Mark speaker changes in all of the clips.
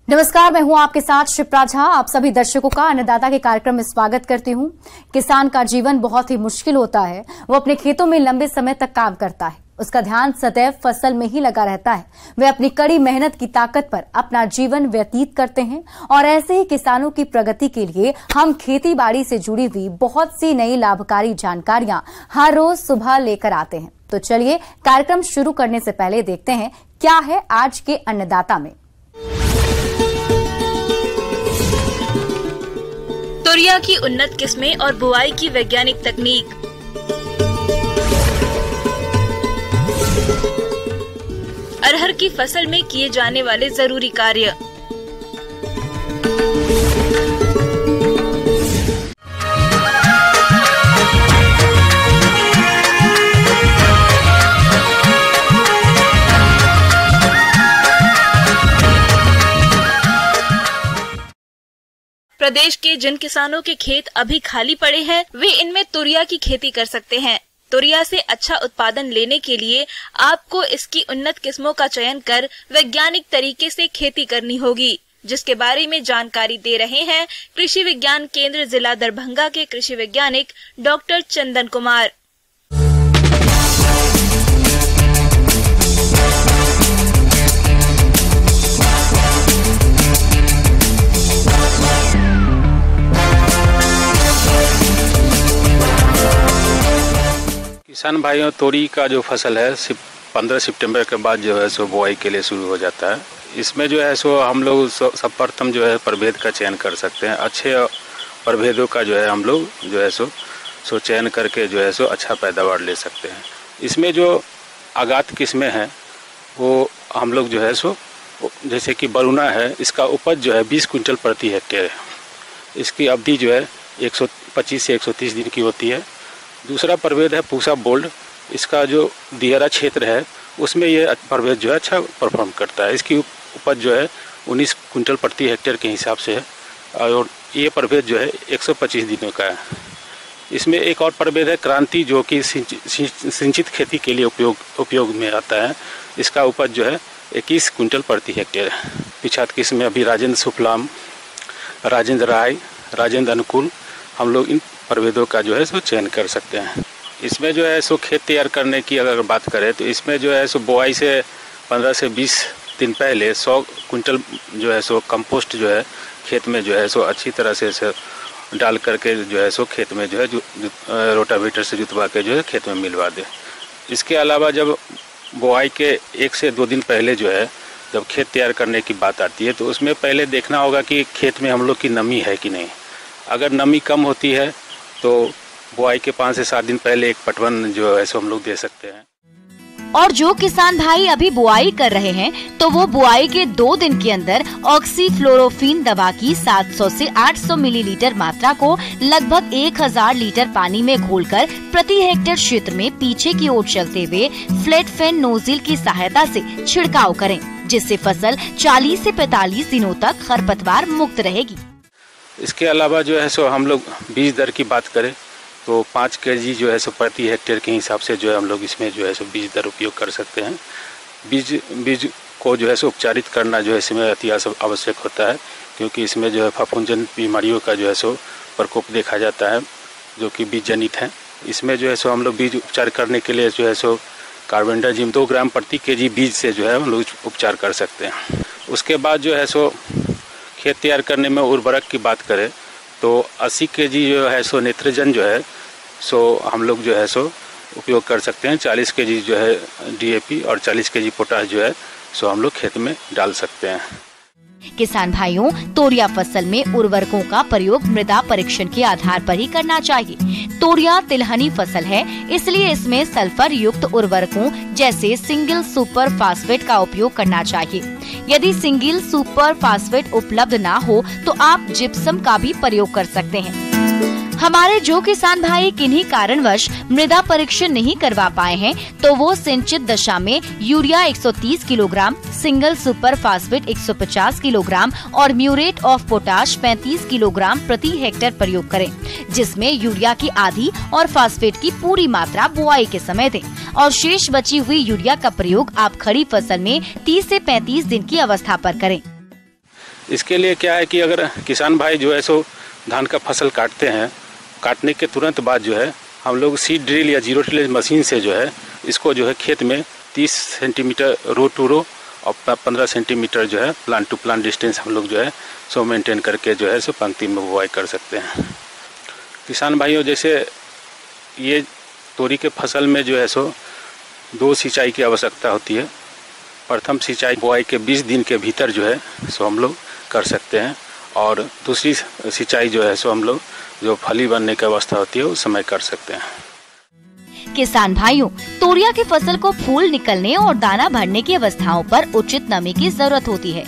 Speaker 1: नमस्कार, मैं हूं आपके साथ शिप्रा झा। आप सभी दर्शकों का अन्नदाता के कार्यक्रम में स्वागत करती हूं। किसान का जीवन बहुत ही मुश्किल होता है। वो अपने खेतों में लंबे समय तक काम करता है, उसका ध्यान सदैव फसल में ही लगा रहता है। वे अपनी कड़ी मेहनत की ताकत पर अपना जीवन व्यतीत करते हैं और ऐसे ही किसानों की प्रगति के लिए हम खेती बाड़ी से जुड़ी हुई बहुत सी नई लाभकारी जानकारियां हर रोज सुबह लेकर आते हैं। तो चलिए कार्यक्रम शुरू करने से पहले देखते हैं क्या है आज के अन्नदाता में।
Speaker 2: तोरिया की उन्नत किस्में और बुआई की वैज्ञानिक तकनीक। अरहर की फसल में किए जाने वाले जरूरी कार्य। प्रदेश के जिन किसानों के खेत अभी खाली पड़े हैं, वे इनमें तोरिया की खेती कर सकते हैं। तोरिया से अच्छा उत्पादन लेने के लिए आपको इसकी उन्नत किस्मों का चयन कर वैज्ञानिक तरीके से खेती करनी होगी, जिसके बारे में जानकारी दे रहे हैं कृषि विज्ञान केंद्र जिला दरभंगा के कृषि वैज्ञानिक डॉक्टर चंदन कुमार।
Speaker 3: किसान भाइयों, तोरी का जो फसल है 15 सितंबर के बाद जो है सो बुआई के लिए शुरू हो जाता है। इसमें जो है सो हम लोग सब प्रथम जो है प्रभेद का चयन कर सकते हैं। अच्छे प्रभेदों का जो है हम लोग जो है सो चयन करके जो है सो अच्छा पैदावार ले सकते हैं। इसमें जो आगात किस्में हैं वो हम लोग जो है सो जैसे कि बरुना है, इसका उपज जो है 20 क्विंटल प्रति हेक्टेयर है। इसकी अवधि जो है 125 से 130 दिन की होती है। दूसरा प्रभेद है पूसा बोल्ड। इसका जो दियरा क्षेत्र है उसमें ये प्रभेद जो है अच्छा परफॉर्म करता है। इसकी उपज जो है 19 क्विंटल प्रति हेक्टेयर के हिसाब से है और ये प्रभेद जो है 125 दिनों का है। इसमें एक और प्रभेद है क्रांति, जो कि सिंचित खेती के लिए उपयोग में आता है। इसका उपज जो है 21 क्विंटल प्रति हेक्टेयर है। पिछात किस्म में अभी राजेंद्र सुफलाम, राजेंद्र राय, राजेंद्र अनुकूल, हम लोग इन प्रभेदों का जो है सो चयन कर सकते हैं। इसमें जो है सो खेत तैयार करने की अगर बात करें तो इसमें जो है सो बुआई से 15 से 20 दिन पहले 100 क्विंटल जो है सो कंपोस्ट जो है खेत में जो है सो अच्छी तरह से डाल करके जो है सो खेत में जो है रोटावेटर से जुतवा के जो है खेत में मिलवा दे। इसके अलावा जब बुआई के 1 से 2 दिन पहले जो है जब खेत तैयार करने की बात आती है तो उसमें पहले देखना होगा कि खेत में हम लोग की नमी है कि नहीं। अगर नमी कम होती है तो बुआई के 5 से 7 दिन पहले एक पटवन जो है सो हम लोग दे सकते हैं।
Speaker 1: और जो किसान भाई अभी बुआई कर रहे हैं तो वो बुआई के 2 दिन के अंदर ऑक्सीफ्लोरोफिन दवा की 700 से 800 मिलीलीटर मात्रा को लगभग 1000 लीटर पानी में घोलकर प्रति हेक्टेयर क्षेत्र में पीछे की ओर चलते हुए फ्लैट फैन नोजिल की सहायता से छिड़काव करें, जिससे फसल 40 से 45 दिनों तक खरपतवार मुक्त रहेगी।
Speaker 3: इसके अलावा जो है सो हम लोग बीज दर की बात करें तो 5 kg जो है सो प्रति हेक्टेयर के हिसाब से जो है हम लोग इसमें जो है सो बीज दर उपयोग कर सकते हैं। बीज को जो है सो उपचारित करना जो है इसमें अति आवश्यक होता है, क्योंकि इसमें जो है फफूंदजन बीमारियों का जो है सो प्रकोप देखा जाता है जो कि बीज जनित है। इसमें जो है सो हम लोग बीज उपचार करने के लिए जो है सो कार्बेंडाजिम 2 ग्राम प्रति kg बीज से जो है हम लोग उपचार कर सकते हैं। उसके बाद जो है सो खेत तैयार करने में उर्वरक की बात करें तो 80 kg जो है सो नेत्रजन जो है सो हम लोग जो है सो उपयोग कर सकते हैं। 40 kg जो है DAP और 40 kg पोटाश जो है सो हम लोग खेत में डाल सकते हैं।
Speaker 1: किसान भाइयों, तोरिया फसल में उर्वरकों का प्रयोग मृदा परीक्षण के आधार पर ही करना चाहिए। तोरिया तिलहनी फसल है, इसलिए इसमें सल्फर युक्त उर्वरकों जैसे सिंगल सुपर फास्फेट का उपयोग करना चाहिए। यदि सिंगल सुपर फास्फेट उपलब्ध ना हो तो आप जिप्सम का भी प्रयोग कर सकते हैं। हमारे जो किसान भाई किन्हीं कारणवश मृदा परीक्षण नहीं करवा पाए हैं तो वो सिंचित दशा में urea 130 kilogram, single super phosphate 150 kilogram और म्यूरेट ऑफ पोटाश 35 किलोग्राम प्रति हेक्टेयर प्रयोग करें, जिसमें यूरिया की आधी और फास्फेट की पूरी मात्रा बुआई के समय दें और शेष बची हुई यूरिया का प्रयोग आप खड़ी फसल में 30 से 35 दिन की अवस्था पर करें।
Speaker 3: इसके लिए क्या है कि अगर किसान भाई जो है सो धान का फसल काटते हैं, काटने के तुरंत बाद जो है हम लोग सीड ड्रिल या जीरो टिलेज मशीन से जो है इसको जो है खेत में 30 सेंटीमीटर रो टू रो और 15 सेंटीमीटर जो है प्लांट टू प्लांट डिस्टेंस हम लोग जो है सो मेंटेन करके जो है सो पंक्ति में बुआई कर सकते हैं। किसान भाइयों, जैसे ये तोरी के फसल में जो है सो 2 सिंचाई की आवश्यकता होती है। प्रथम सिंचाई बुआई के 20 दिन के भीतर जो है सो हम लोग कर सकते हैं और दूसरी सिंचाई जो है सो हम लोग जो फली बनने की अवस्था होती है उस समय कर सकते हैं।
Speaker 1: किसान भाइयों, तोरिया की फसल को फूल निकलने और दाना भरने की अवस्थाओं पर उचित नमी की जरूरत होती है।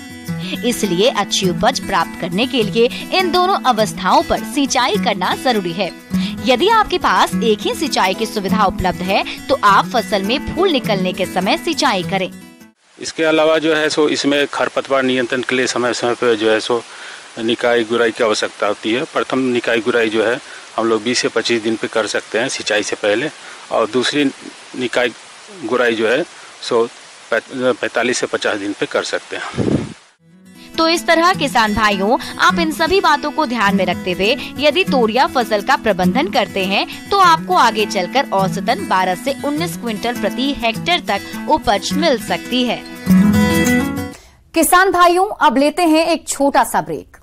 Speaker 1: इसलिए अच्छी उपज प्राप्त करने के लिए इन दोनों अवस्थाओं पर सिंचाई करना जरूरी है। यदि आपके पास एक ही सिंचाई की सुविधा उपलब्ध है तो आप फसल में फूल निकलने के समय सिंचाई करें।
Speaker 3: इसके अलावा जो है सो इसमें खरपतवार नियंत्रण के लिए समय समय पर जो है सो निकाई गुराई की आवश्यकता होती है। प्रथम निकाई गुराई जो है हम लोग 20 से 25 दिन पे कर सकते हैं सिंचाई से पहले, और दूसरी निकाई गुराई जो है सो 45 से 50 दिन पे कर सकते हैं।
Speaker 1: तो इस तरह किसान भाइयों, आप इन सभी बातों को ध्यान में रखते हुए यदि तोरिया फसल का प्रबंधन करते हैं तो आपको आगे चलकर औसतन 12 से 19 क्विंटल प्रति हेक्टेयर तक उपज मिल सकती है।
Speaker 4: किसान भाइयों, अब लेते हैं एक छोटा सा ब्रेक।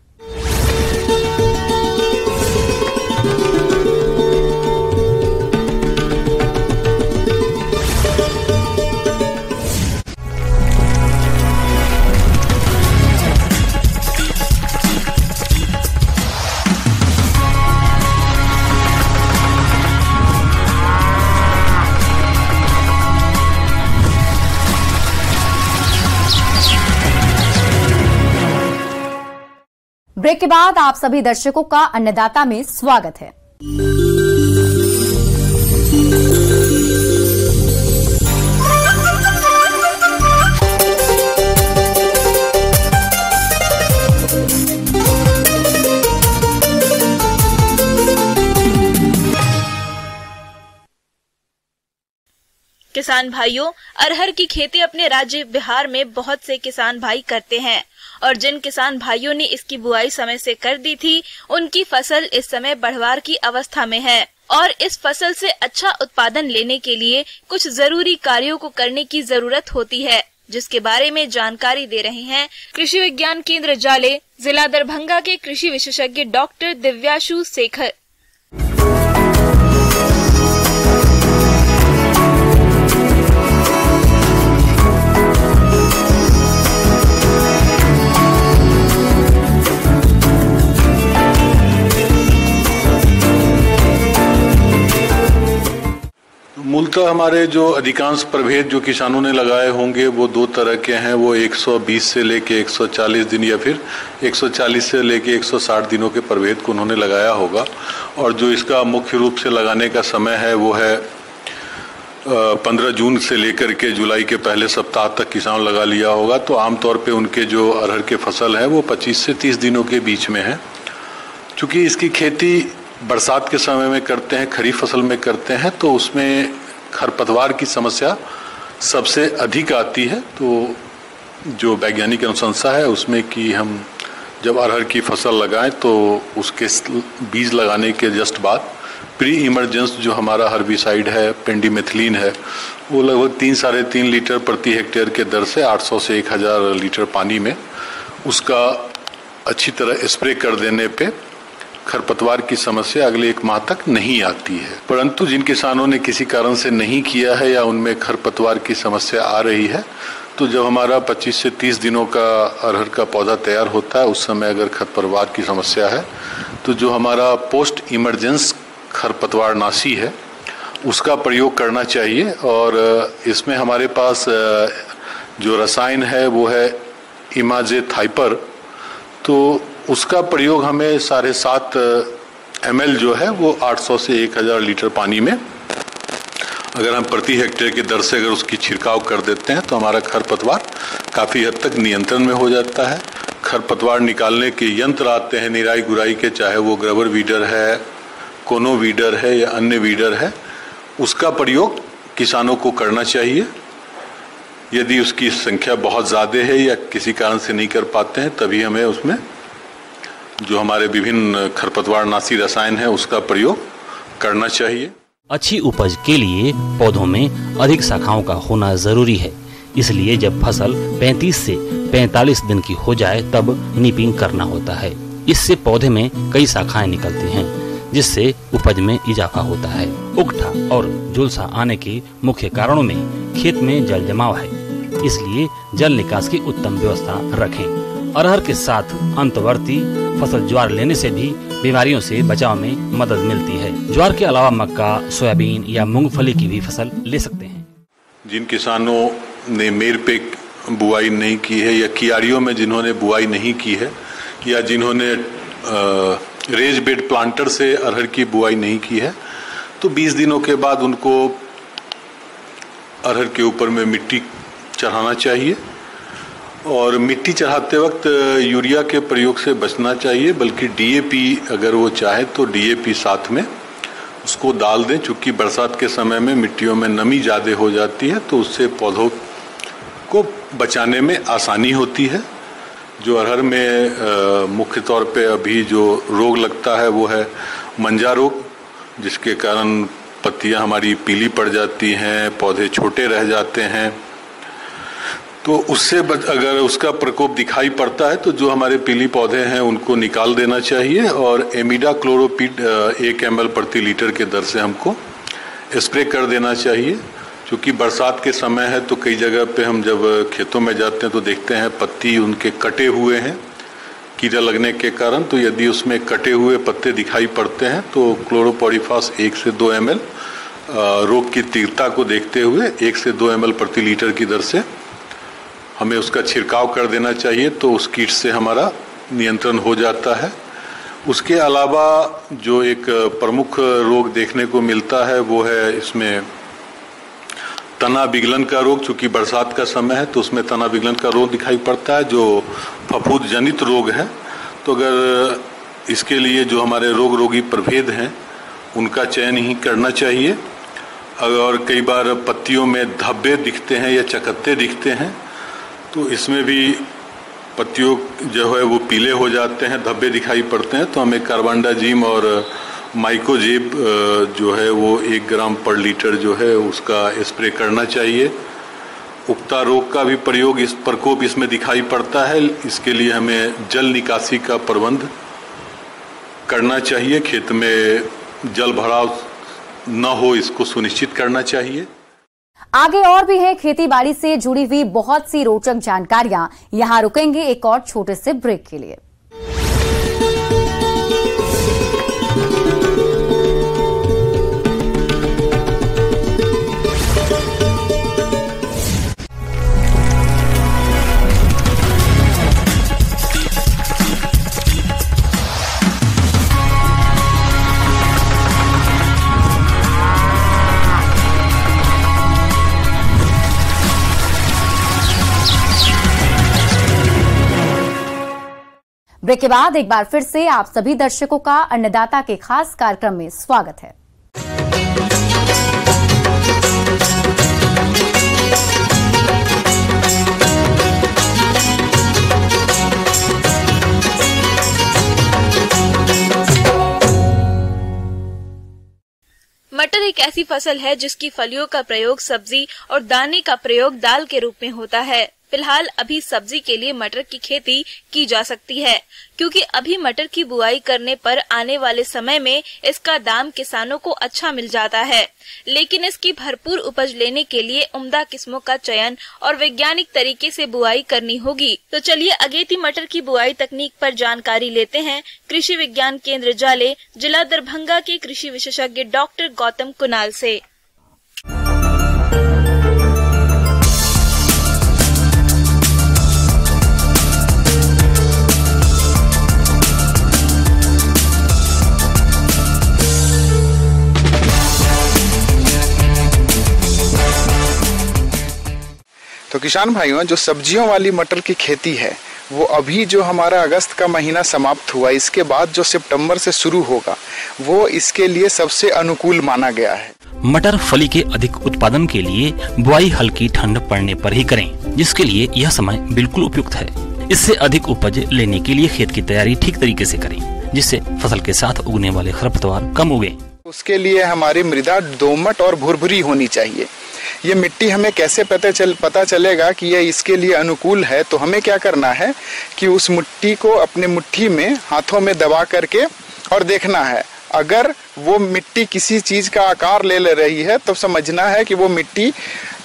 Speaker 4: ब्रेक के बाद आप सभी दर्शकों का अन्नदाता में स्वागत है।
Speaker 2: किसान भाइयों, अरहर की खेती अपने राज्य बिहार में बहुत से किसान भाई करते हैं और जिन किसान भाइयों ने इसकी बुआई समय से कर दी थी उनकी फसल इस समय बढ़वार की अवस्था में है और इस फसल से अच्छा उत्पादन लेने के लिए कुछ जरूरी कार्यों को करने की जरूरत होती है, जिसके बारे में जानकारी दे रहे हैं कृषि विज्ञान केंद्र जाले, जिला दरभंगा के कृषि विशेषज्ञ डॉक्टर दिव्याशु शेखर।
Speaker 5: मूलतः हमारे जो अधिकांश प्रभेद जो किसानों ने लगाए होंगे वो 2 तरह के हैं। वो 120 से लेके 140 दिन या फिर 140 से लेके 160 दिनों के प्रभेद को उन्होंने लगाया होगा। और जो इसका मुख्य रूप से लगाने का समय है वो है 15 जून से लेकर के जुलाई के पहले सप्ताह तक किसान लगा लिया होगा। तो आमतौर पे उनके जो अरहर के फसल है वो 25 से 30 दिनों के बीच में है। चूँकि इसकी खेती बरसात के समय में करते हैं, खरीफ फसल में करते हैं, तो उसमें खरपतवार की समस्या सबसे अधिक आती है। तो जो वैज्ञानिक अनुशंसा है उसमें कि हम जब अरहर की फसल लगाएं तो उसके बीज लगाने के जस्ट बाद प्री इमरजेंस जो हमारा हर्बिसाइड है, पेंडिमेथिलीन है, वो लगभग 3-3.5 लीटर प्रति हेक्टेयर के दर से 800 से 1000 लीटर पानी में उसका अच्छी तरह स्प्रे कर देने पे खरपतवार की समस्या अगले 1 माह तक नहीं आती है। परंतु जिन किसानों ने किसी कारण से नहीं किया है या उनमें खरपतवार की समस्या आ रही है, तो जब हमारा 25 से 30 दिनों का अरहर का पौधा तैयार होता है उस समय अगर खरपतवार की समस्या है तो जो हमारा पोस्ट इमरजेंस खरपतवार नाशी है उसका प्रयोग करना चाहिए। और इसमें हमारे पास जो रसायन है वो है इमाजेथाइपर, तो उसका प्रयोग हमें 7.5 ml जो है वो 800 से 1000 लीटर पानी में अगर हम प्रति हेक्टेयर की दर से अगर उसकी छिड़काव कर देते हैं तो हमारा खरपतवार काफ़ी हद तक नियंत्रण में हो जाता है। खरपतवार निकालने के यंत्र आते हैं निराई गुराई के, चाहे वो ग्रबर वीडर है, कोनो वीडर है या अन्य वीडर है, उसका प्रयोग किसानों को करना चाहिए। यदि उसकी संख्या बहुत ज़्यादा है या किसी कारण से नहीं कर पाते हैं, तभी हमें उसमें जो हमारे विभिन्न खरपतवारनाशी रसायन है उसका प्रयोग करना चाहिए।
Speaker 6: अच्छी उपज के लिए पौधों में अधिक शाखाओं का होना जरूरी है, इसलिए जब फसल 35 से 45 दिन की हो जाए तब निपिंग करना होता है। इससे पौधे में कई शाखाएं निकलती हैं, जिससे उपज में इजाफा होता है। उकठा और झुलसा आने के मुख्य कारणों में खेत में जल जमाव है, इसलिए जल निकास की उत्तम व्यवस्था रखें। अरहर के साथ अंतवर्ती फसल ज्वार लेने से भी बीमारियों से बचाव में मदद मिलती है। ज्वार के अलावा मक्का, सोयाबीन या मूंगफली की भी फसल ले सकते हैं।
Speaker 5: जिन किसानों ने मेर पे बुआई नहीं की है या कियारियों में जिन्होंने बुआई नहीं की है या जिन्होंने रेज बेड प्लांटर से अरहर की बुआई नहीं की है, तो 20 दिनों के बाद उनको अरहर के ऊपर में मिट्टी चढ़ाना चाहिए। और मिट्टी चढ़ाते वक्त यूरिया के प्रयोग से बचना चाहिए, बल्कि डीएपी अगर वो चाहे तो डीएपी साथ में उसको डाल दें। चूँकि बरसात के समय में मिट्टियों में नमी ज़्यादा हो जाती है, तो उससे पौधों को बचाने में आसानी होती है। जो अरहर में मुख्य तौर पे अभी जो रोग लगता है वो है मंजा रोग, जिसके कारण पत्तियां हमारी पीली पड़ जाती हैं, पौधे छोटे रह जाते हैं। तो उससे अगर उसका प्रकोप दिखाई पड़ता है तो जो हमारे पीली पौधे हैं उनको निकाल देना चाहिए और इमिडाक्लोरोपिड 1 ml प्रति लीटर के दर से हमको स्प्रे कर देना चाहिए। क्योंकि बरसात के समय है तो कई जगह पे हम जब खेतों में जाते हैं तो देखते हैं पत्ती उनके कटे हुए हैं कीड़ा लगने के कारण। तो यदि उसमें कटे हुए पत्ते दिखाई पड़ते हैं तो क्लोरोपोरिफास 1 से 2 ml रोग की तीव्रता को देखते हुए 1 से 2 ml प्रति लीटर की दर से हमें उसका छिड़काव कर देना चाहिए, तो उस कीट से हमारा नियंत्रण हो जाता है। उसके अलावा जो एक प्रमुख रोग देखने को मिलता है वो है इसमें तना विगलन का रोग। चूँकि बरसात का समय है तो उसमें तना विगलन का रोग दिखाई पड़ता है, जो फफूंद जनित रोग है। तो अगर इसके लिए जो हमारे रोग रोगी प्रभेद हैं उनका चयन ही करना चाहिए। अगर कई बार पत्तियों में धब्बे दिखते हैं या चकत्ते दिखते हैं तो इसमें भी पत्तियों जो है वो पीले हो जाते हैं, धब्बे दिखाई पड़ते हैं, तो हमें कार्बेंडाजिम और माइकोजेब जो है वो 1 ग्राम पर लीटर जो है उसका स्प्रे करना चाहिए। उकता रोग का भी प्रकोप इसमें दिखाई पड़ता है, इसके लिए हमें जल निकासी का प्रबंध करना चाहिए। खेत में जल भराव न हो इसको सुनिश्चित करना चाहिए।
Speaker 4: आगे और भी है खेती बाड़ी से जुड़ी हुई बहुत सी रोचक जानकारियां। यहां रुकेंगे एक और छोटे से ब्रेक के लिए। ब्रेक के बाद एक बार फिर से आप सभी दर्शकों का अन्नदाता के खास कार्यक्रम में स्वागत है।
Speaker 2: मटर एक ऐसी फसल है जिसकी फलियों का प्रयोग सब्जी और दाने का प्रयोग दाल के रूप में होता है। फिलहाल अभी सब्जी के लिए मटर की खेती की जा सकती है, क्योंकि अभी मटर की बुआई करने पर आने वाले समय में इसका दाम किसानों को अच्छा मिल जाता है। लेकिन इसकी भरपूर उपज लेने के लिए उम्दा किस्मों का चयन और वैज्ञानिक तरीके से बुआई करनी होगी। तो चलिए अगेती मटर की बुआई तकनीक पर जानकारी लेते हैं कृषि विज्ञान केंद्र जाले, जिला दरभंगा के कृषि विशेषज्ञ डॉक्टर गौतम कुणाल से।
Speaker 7: तो किसान भाइयों, जो सब्जियों वाली मटर की खेती है वो अभी जो हमारा अगस्त का महीना समाप्त हुआ, इसके बाद जो सितंबर से शुरू होगा वो इसके लिए सबसे अनुकूल माना गया है।
Speaker 6: मटर फली के अधिक उत्पादन के लिए बुआई हल्की ठंड पड़ने पर ही करें, जिसके लिए यह समय बिल्कुल उपयुक्त है। इससे अधिक उपज लेने के लिए खेत की तैयारी ठीक तरीके से करें, जिससे फसल के साथ उगने वाले खरपतवार कम उगे।
Speaker 7: उसके लिए हमारी मृदा दोमट और भुरभुरी होनी चाहिए। ये मिट्टी हमें कैसे पता चलेगा कि ये इसके लिए अनुकूल है? तो हमें क्या करना है कि उस मिट्टी को अपने मुट्ठी में हाथों में दबा करके और देखना है। अगर वो मिट्टी किसी चीज का आकार ले रही है तो समझना है कि वो मिट्टी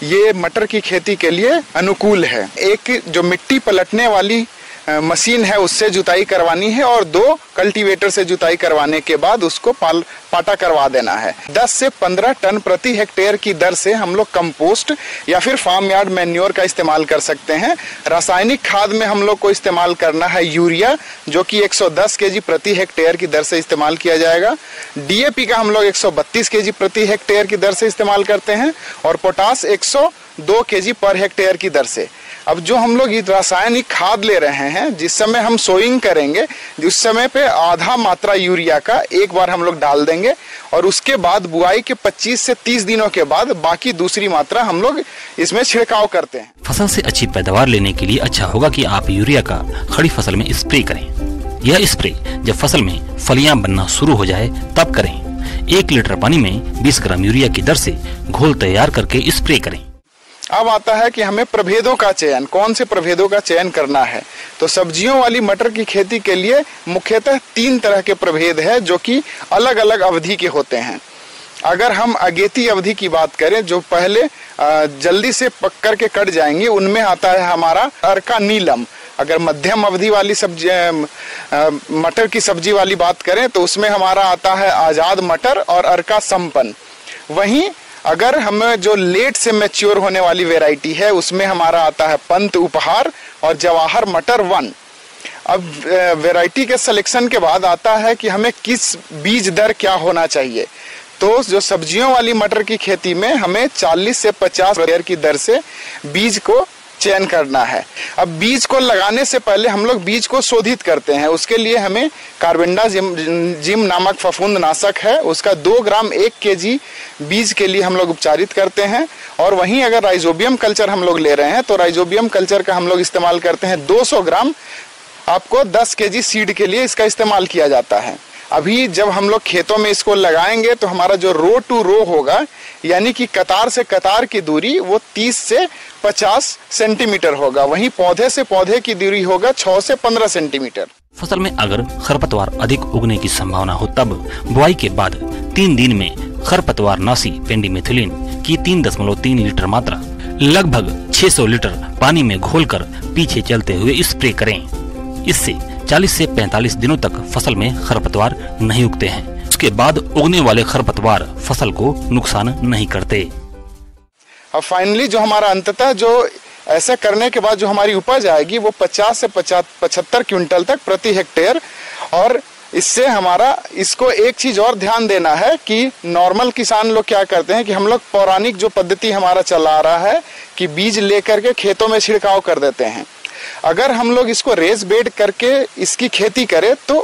Speaker 7: ये मटर की खेती के लिए अनुकूल है। एक जो मिट्टी पलटने वाली मशीन है उससे जुताई करवानी है और 2 कल्टीवेटर से जुताई करवाने के बाद उसको पाटा करवा देना है। 10 से 15 टन प्रति हेक्टेयर की दर से हम लोग कंपोस्ट या फिर फार्म यार्ड मैन्योर का इस्तेमाल कर सकते हैं। रासायनिक खाद में हम लोग को इस्तेमाल करना है यूरिया, जो कि 110 केजी प्रति हेक्टेयर की दर से इस्तेमाल किया जाएगा। DAP का हम लोग 132 केजी प्रति हेक्टेयर की दर से इस्तेमाल करते हैं और पोटास 102 केजी पर हेक्टेयर की दर से। अब जो हम लोग रासायनिक खाद ले रहे हैं, जिस समय हम सोइंग करेंगे उस समय पे आधा मात्रा यूरिया का एक बार हम लोग डाल देंगे और उसके बाद बुआई के 25 से 30 दिनों के बाद बाकी दूसरी मात्रा हम लोग इसमें छिड़काव करते हैं।
Speaker 6: फसल से अच्छी पैदावार लेने के लिए अच्छा होगा कि आप यूरिया का खड़ी फसल में स्प्रे करें। यह स्प्रे जब फसल में फलियां बनना शुरू हो जाए तब करें। 1 लीटर पानी में 20 ग्राम यूरिया की दर से घोल तैयार करके स्प्रे करें।
Speaker 7: अब आता है कि हमें प्रभेदों का चयन, कौन से प्रभेदों का चयन करना है। तो सब्जियों वाली मटर की खेती के लिए मुख्यतः 3 तरह के प्रभेद है जो कि अलग अलग अवधि के होते हैं। अगर हम अगेती अवधि की बात करें, जो पहले जल्दी से पक करके कट जाएंगे, उनमें आता है हमारा अर्का नीलम। अगर मध्यम अवधि वाली सब्जी मटर की सब्जी वाली बात करें तो उसमें हमारा आता है आजाद मटर और अर्का संपन्न। वहीं अगर हमें जो लेट से मैच्योर होने वाली वैरायटी है उसमें हमारा आता है पंत उपहार और जवाहर मटर 1। अब वैरायटी के सिलेक्शन के बाद आता है कि हमें किस बीज दर क्या होना चाहिए। तो जो सब्जियों वाली मटर की खेती में हमें 40 से 50 हेक्टेयर की दर से बीज को चयन करना है। अब बीज को लगाने से पहले हम लोग बीज को शोधित करते हैं। उसके लिए हमें कार्बेंडाजिम नामक फफूंदनाशक है, उसका 2 ग्राम 1 केजी बीज के लिए हम लोग उपचारित करते हैं। और वहीं अगर राइजोबियम कल्चर हम लोग ले रहे हैं तो राइजोबियम कल्चर का हम लोग इस्तेमाल करते हैं 200 ग्राम। आपको 10 केजी सीड के लिए इसका इस्तेमाल किया जाता है। अभी जब हम लोग खेतों में इसको लगाएंगे तो हमारा जो रो टू रो होगा, यानी कि कतार से कतार की दूरी, वो 30 से 50 सेंटीमीटर होगा। वहीं पौधे से पौधे की दूरी होगा 6 से 15 सेंटीमीटर।
Speaker 6: फसल में अगर खरपतवार अधिक उगने की संभावना हो तब बुआई के बाद 3 दिन में खरपतवार नाशी पेंडिमेथिलिन की 3.3 लीटर मात्रा लगभग 600 लीटर पानी में घोलकर पीछे चलते हुए स्प्रे करें। इससे 40 से 45 दिनों तक फसल में खरपतवार नहीं उगते हैं। उसके बाद उगने वाले खरपतवार फसल को नुकसान नहीं करते।
Speaker 7: अब फाइनली जो हमारा अंततः जो ऐसा करने के बाद जो हमारी उपज आएगी वो 50 से 75 क्विंटल तक प्रति हेक्टेयर। और इससे हमारा इसको एक चीज और ध्यान देना है कि नॉर्मल किसान लोग क्या करते हैं कि हम लोग पौराणिक जो पद्धति हमारा चला आ रहा है कि बीज लेकर के खेतों में छिड़काव कर देते हैं। अगर हम लोग इसको रेस बेड करके इसकी खेती करें तो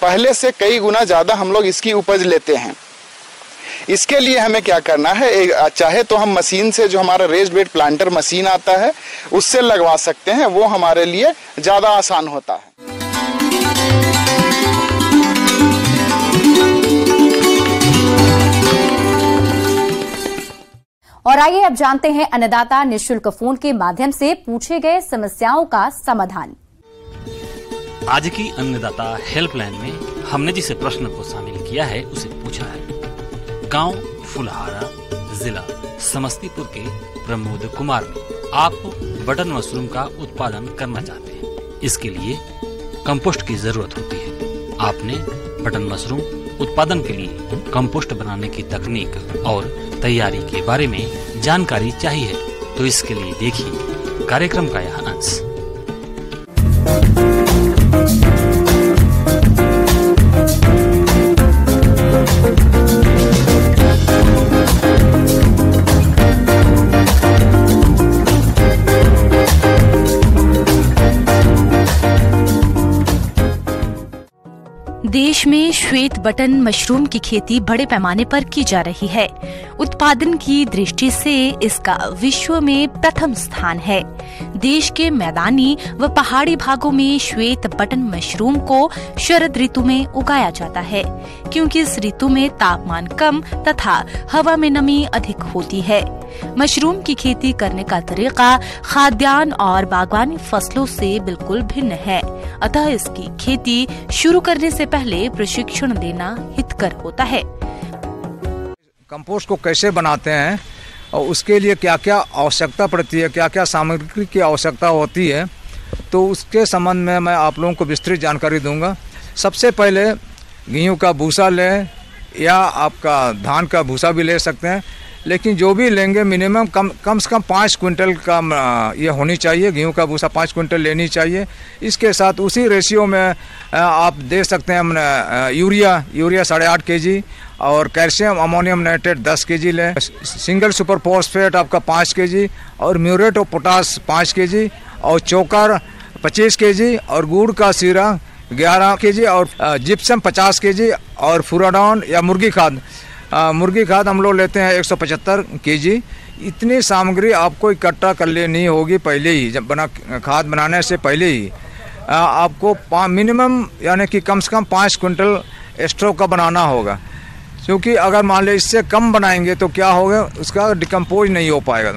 Speaker 7: पहले से कई गुना ज्यादा हम लोग इसकी उपज लेते हैं। इसके लिए हमें क्या करना है, चाहे तो हम मशीन से, जो हमारा रेस बेड प्लांटर मशीन आता है उससे लगवा सकते हैं, वो हमारे लिए ज्यादा आसान होता है।
Speaker 4: और आइए अब जानते हैं अन्नदाता निःशुल्क फोन के माध्यम से पूछे गए समस्याओं का समाधान।
Speaker 6: आज की अन्नदाता हेल्पलाइन में हमने जिसे प्रश्न को शामिल किया है उसे पूछा है। गांव फुलहारा, जिला समस्तीपुर के प्रमोद कुमार में आप बटन मशरूम का उत्पादन करना चाहते हैं। इसके लिए कंपोस्ट की जरूरत होती है। आपने बटन मशरूम उत्पादन के लिए कंपोस्ट बनाने की तकनीक और तैयारी के बारे में जानकारी चाहिए, तो इसके लिए देखिए कार्यक्रम का यह अंश।
Speaker 8: देश में श्वेत बटन मशरूम की खेती बड़े पैमाने पर की जा रही है। उत्पादन की दृष्टि से इसका विश्व में प्रथम स्थान है। देश के मैदानी व पहाड़ी भागों में श्वेत बटन मशरूम को शरद ऋतु में उगाया जाता है, क्योंकि इस ऋतु में तापमान कम तथा हवा में नमी अधिक होती है। मशरूम की खेती करने का तरीका खाद्यान्न और बागवानी फसलों से बिल्कुल भिन्न है, अतः इसकी खेती शुरू करने से पहले प्रशिक्षण देना हितकर होता है।
Speaker 9: कंपोस्ट को कैसे बनाते हैं और उसके लिए क्या क्या आवश्यकता पड़ती है, क्या क्या सामग्री की आवश्यकता होती है, तो उसके संबंध में मैं आप लोगों को विस्तृत जानकारी दूंगा। सबसे पहले गेहूं का भूसा लें या आपका धान का भूसा भी ले सकते हैं, लेकिन जो भी लेंगे मिनिमम कम से कम 5 क्विंटल का ये होनी चाहिए। गेहूं का भूसा 5 क्विंटल लेनी चाहिए। इसके साथ उसी रेशियो में आप दे सकते हैं यूरिया 8.5 kg और कैल्शियम अमोनियम नाइट्रेट 10 kg लें। सिंगल सुपर फॉस्फेट आपका 5 kg और म्यूरेट ऑफ पोटास 5 kg और चोकर 25 kg और गुड़ का सीरा 11 kg और जिप्सम 50 kg और फुराडॉन या मुर्गी खाद हम लोग लेते हैं 175 kg। इतनी सामग्री आपको इकट्ठा कर लेनी होगी पहले ही, जब खाद बनाने से पहले ही आपको मिनिमम यानी कि कम से कम 5 क्विंटल स्टॉक का बनाना होगा, क्योंकि अगर मान लीजिए इससे कम बनाएंगे तो क्या होगा, उसका डिकम्पोज नहीं हो पाएगा।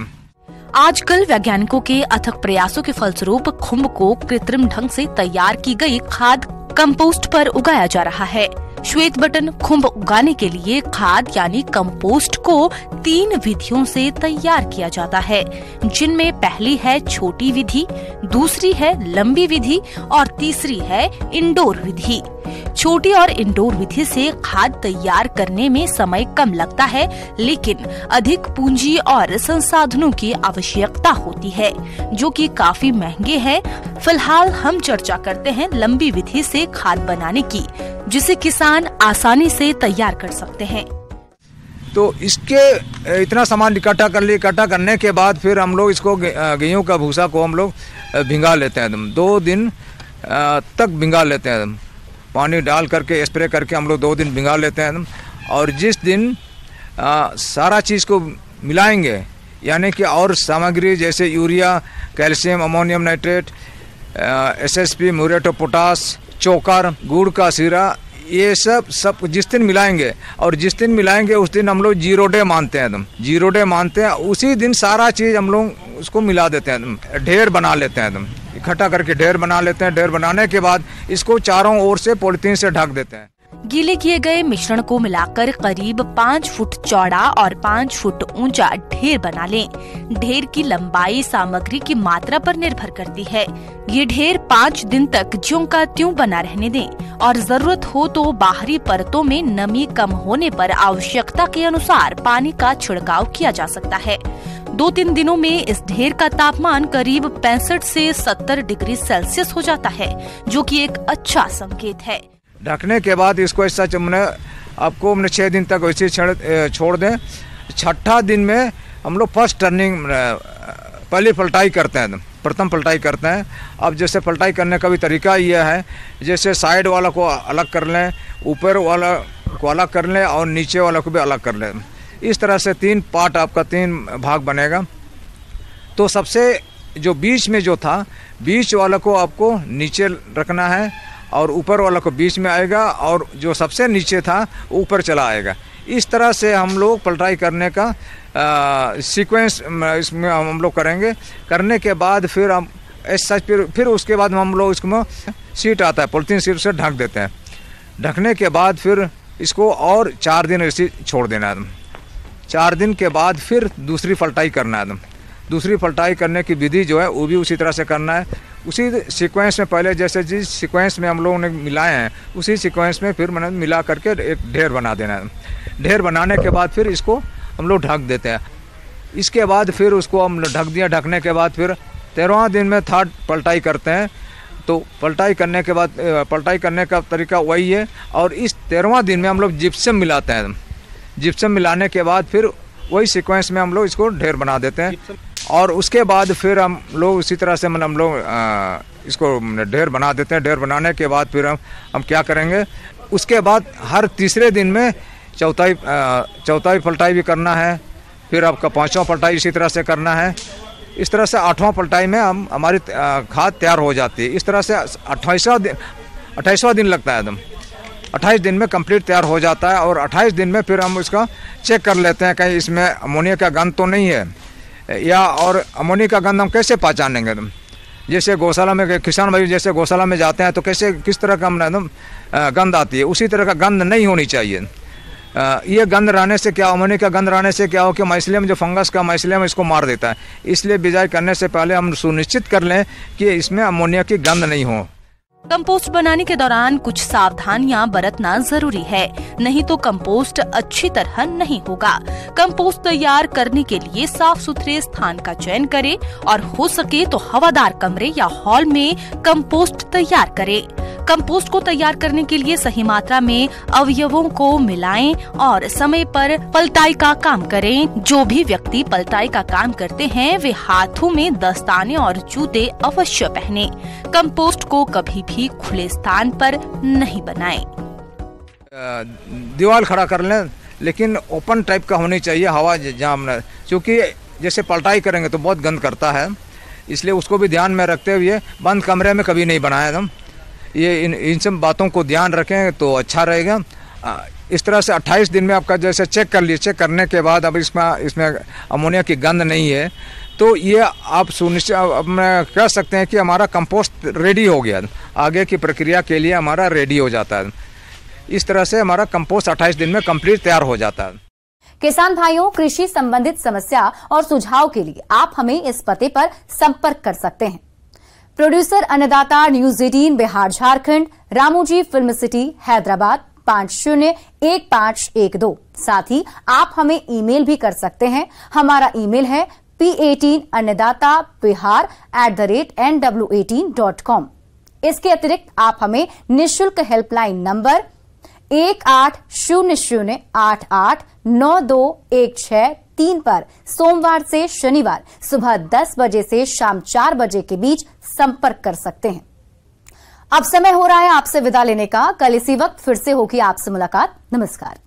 Speaker 8: आजकल वैज्ञानिकों के अथक प्रयासों के फलस्वरूप खुम्ब को कृत्रिम ढंग से तैयार की गई खाद कंपोस्ट पर उगाया जा रहा है। श्वेत बटन खुम्ब उगाने के लिए खाद यानी कंपोस्ट को 3 विधियों से तैयार किया जाता है, जिनमें पहली है छोटी विधि, दूसरी है लंबी विधि और तीसरी है इंडोर विधि। छोटी और इंडोर विधि से खाद तैयार करने में समय कम लगता है, लेकिन अधिक पूंजी और संसाधनों की आवश्यकता होती है, जो कि काफी महंगे हैं। फिलहाल हम चर्चा करते हैं लंबी विधि से खाद बनाने की, जिसे किसान आसानी से तैयार कर सकते हैं।
Speaker 9: तो इसके इतना सामान इकट्ठा करने के बाद फिर हम लोग इसको गेहूं का भूसा को हम लोग भिंगा लेते हैं। 2 दिन तक भिंगा लेते हैं। पानी डाल करके स्प्रे करके हम लोग 2 दिन भिंगा लेते हैं। और जिस दिन सारा चीज़ को मिलाएंगे, यानी कि और सामग्री जैसे urea, calcium ammonium nitrate, SSP, muriate of potash, चोकर, गुड़ का सीरा, ये सब जिस दिन मिलाएंगे, और जिस दिन मिलाएंगे उस दिन हम लोग 0 डे मानते हैं। 0 डे मानते हैं, उसी दिन सारा चीज़ हम लोग उसको मिला देते हैं। ढेर बना लेते हैं, इकट्ठा करके ढेर बना लेते हैं। ढेर बनाने के बाद इसको चारों ओर से पॉलिथीन से ढक देते हैं।
Speaker 8: गीले किए गए मिश्रण को मिलाकर करीब 5 फुट चौड़ा और 5 फुट ऊंचा ढेर बना लें। ढेर की लंबाई सामग्री की मात्रा पर निर्भर करती है। ये ढेर 5 दिन तक ज्यों का त्यों बना रहने दें, और जरूरत हो तो बाहरी परतों में नमी कम होने पर आवश्यकता के अनुसार पानी का छिड़काव किया जा सकता है। 2-3 दिनों में इस ढेर का तापमान करीब 65 से 70 डिग्री सेल्सियस हो जाता है, जो कि एक अच्छा संकेत है।
Speaker 9: ढकने के बाद इसको ऐसा आपको 6 दिन तक वैसे छोड़ दें। 6ठा दिन में हम लोग फर्स्ट टर्निंग पहली पलटाई करते हैं, प्रथम पलटाई करते हैं। अब जैसे पलटाई करने का भी तरीका यह है, जैसे साइड वाला को अलग कर लें, ऊपर वाला को अलग कर लें और नीचे वाला को भी अलग कर लें। इस तरह से 3 पार्ट आपका 3 भाग बनेगा। तो सबसे जो बीच में जो था, बीच वाला को आपको नीचे रखना है और ऊपर वाला को बीच में आएगा, और जो सबसे नीचे था ऊपर चला आएगा। इस तरह से हम लोग पलटाई करने का सीक्वेंस इसमें हम लोग करेंगे। करने के बाद फिर हम ऐसा फिर उसके बाद हम लोग इसको सीट आता है, पॉलिथीन सीट से ढक देते हैं। ढकने के बाद फिर इसको और 4 दिन ऐसे छोड़ देना है। 4 दिन के बाद फिर दूसरी पलटाई करना है। दूसरी पलटाई करने की विधि जो है वो भी उसी तरह से करना है। उसी सीक्वेंस में पहले जैसे जिस सीक्वेंस में हम लोगों ने मिलाए हैं, उसी सीक्वेंस में फिर मैंने मिला करके एक ढेर बना देना है। ढेर बनाने के बाद फिर इसको हम लोग ढक देते हैं। इसके बाद फिर उसको हम ढक दिया। ढकने के बाद फिर 13वां दिन में 3rd पलटाई करते हैं। तो पलटाई करने के बाद पलटाई करने का तरीका वही है। और इस 13वां दिन में हम लोग जिप्सम मिलाते हैं। जिप्सम मिलाने के बाद फिर वही सीक्वेंस में हम लोग इसको ढेर बना देते हैं। और उसके बाद फिर हम लोग उसी तरह से हम लोग इसको ढेर बना देते हैं। ढेर बनाने के बाद फिर हम क्या करेंगे, उसके बाद हर तीसरे दिन में चौथाई पलटाई भी करना है, फिर आपका 5वां पलटाई इसी तरह से करना है। इस तरह से 8वां पलटाई में हमारी खाद तैयार हो जाती है। इस तरह से 28वां दिन लगता है एकदम। 28 दिन में कंप्लीट तैयार हो जाता है और 28 दिन में फिर हम इसका चेक कर लेते हैं कहीं इसमें अमोनिया का गंध तो नहीं है या, और अमोनिया का गंध हम कैसे पहचानेंगे एकदम। जैसे गौशाला में किसान भाई जैसे गौशाला में जाते हैं तो कैसे किस तरह का एकदम गंध आती है, उसी तरह का गंध नहीं होनी चाहिए। ये गंध रहने से क्या, अमोनिया का गंध रहने से क्या हो कि माइसिलियम जो फंगस का माइसिलियम इसको मार देता है। इसलिए बिजाई करने से पहले हम सुनिश्चित कर लें कि इसमें अमोनिया की गंध नहीं हो।
Speaker 8: कंपोस्ट बनाने के दौरान कुछ सावधानियां बरतना जरूरी है, नहीं तो कंपोस्ट अच्छी तरह नहीं होगा। कंपोस्ट तैयार करने के लिए साफ सुथरे स्थान का चयन करें और हो सके तो हवादार कमरे या हॉल में कंपोस्ट तैयार करें। कंपोस्ट को तैयार करने के लिए सही मात्रा में अवयवों को मिलाएं और समय पर पलटाई का काम करें। जो भी व्यक्ति पलटाई का काम करते हैं वे हाथों में दस्ताने और जूते अवश्य पहने। कंपोस्ट को कभी भी खुले स्थान पर नहीं बनाएं।
Speaker 9: दीवार खड़ा कर लें, लेकिन ओपन टाइप का होनी चाहिए, हवा जहाँ, क्योंकि जैसे पलटाई करेंगे तो बहुत गंद करता है, इसलिए उसको भी ध्यान में रखते हुए बंद कमरे में कभी नहीं बनाया हम। ये इन सब बातों को ध्यान रखें तो अच्छा रहेगा। इस तरह से 28 दिन में आपका जैसे चेक कर लिए, चेक करने के बाद अब इसमें अमोनिया की गंध नहीं है तो ये आप सुनिश्चित कह सकते हैं कि हमारा कंपोस्ट रेडी हो गया, आगे की प्रक्रिया के लिए हमारा रेडी हो जाता है। इस तरह से हमारा कंपोस्ट 28 दिन में कंप्लीट तैयार हो जाता है।
Speaker 4: किसान भाइयों, कृषि संबंधित समस्या और सुझाव के लिए आप हमें इस पते पर संपर्क कर सकते हैं। प्रोड्यूसर अन्नदाता news 18 Bihar Jharkhand, Ramoji film city Hyderabad 501512। साथ ही आप हमें ईमेल भी कर सकते हैं। हमारा ईमेल है p18annadatabihar@nw18.com। इसके अतिरिक्त आप हमें निःशुल्क हेल्पलाइन नंबर 1800889216 पर सोमवार से शनिवार सुबह 10 बजे से शाम 4 बजे के बीच संपर्क कर सकते हैं। अब समय हो रहा है आपसे विदा लेने का। कल इसी वक्त फिर से होगी आपसे मुलाकात। नमस्कार।